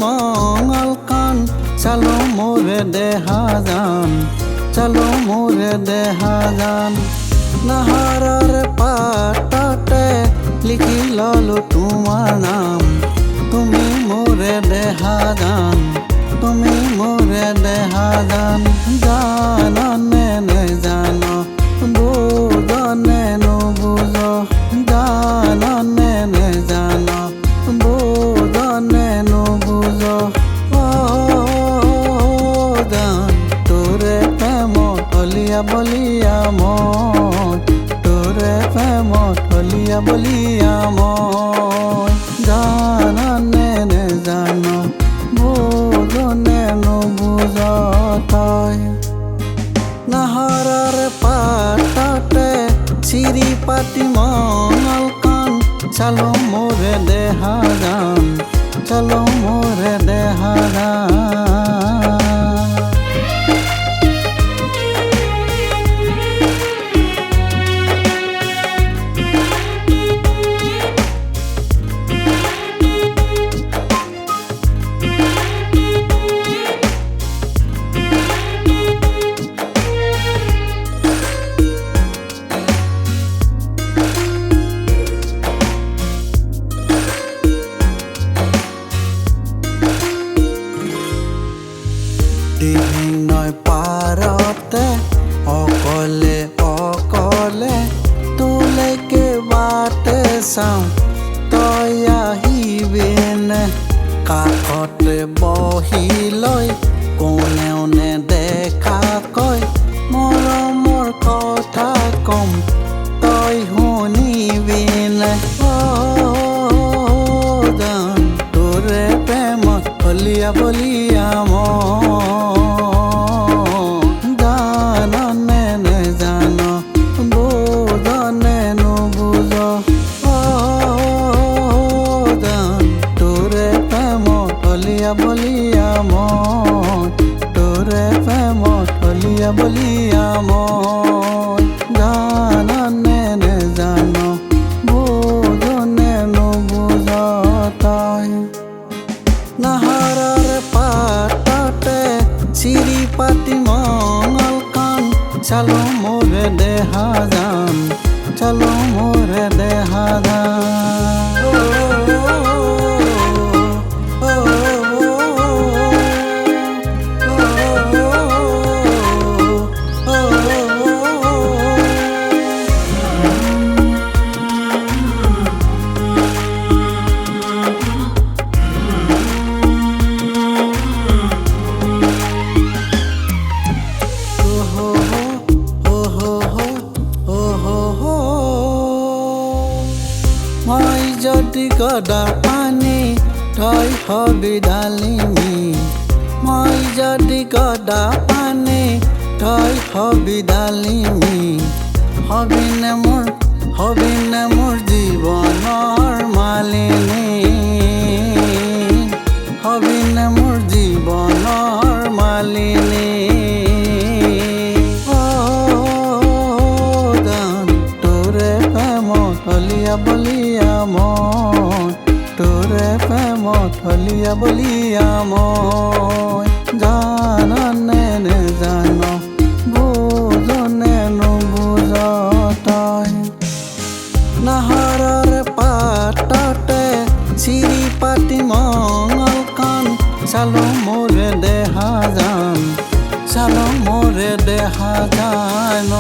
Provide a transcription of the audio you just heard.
মঙ্গল কান চালো মোৰে দেহা যান চালো মোৰে দেহা যান নাহাৰৰ পাততে লিখি ললো তোমাৰ নাম তুমি মোরে দেহা যান তুমি মোরে দেহা যান জাননে নেজান বুজনে নুবুজ জাননে নেজান বুজনে নুবুজ জান তোরে প্ৰেমত হলিয়া বলিয়া মই তোৰে প্ৰেমত হলিয়া বলিয়া মই জাননে নেজান বুজনে নুবুজ তই নাহৰৰ পাততে চিৰি পাতি মঙ্গল কান চালো মোৰে দেহা যান চালো মোৰে দেহা যান দিহিঙৰ পাৰতে অকলে অকলে তোলৈকে বাটে চাওঁ তই আহিবিনে কাষতে বহি লৈ কোনেও নেদেখা কয় মৰমৰ কথা কম তই শুনিবিনে জান তোৰে প্ৰেমত হলিয়া বলিয়া মই জাননে নেজান বুজনে নুবুজ জান তোৰে প্ৰেমত হলিয়া বলিয়া মই তোৰে প্ৰেমত হলিয়া বলিয়া মই জাননে নেজান বুজনে নুবুজ তই নাহৰৰ পাততে চিৰি পাতি মঙ্গল কান চালো মোৰে দেহা যান চালো মোৰে দেহা মই যদি গদা পানী তই হবি ডালিমী মই যদি গদা পানী তই হবি ডালিমী হবিনে মোৰ জীৱনৰ মালিনী হবিনে মোৰ জীৱনৰ মালিনী তোৰে প্ৰেমত হলিয়া বলিয়া মই তোৰে প্ৰেমত হলিয়া বলিয়া মই জাননে নেজান বুজনে নুবুজ তই নাহৰৰ পাততে চিৰি পাতি মঙ্গল কান চালো মোৰে দেহা যান চালো মোৰে দেহা যান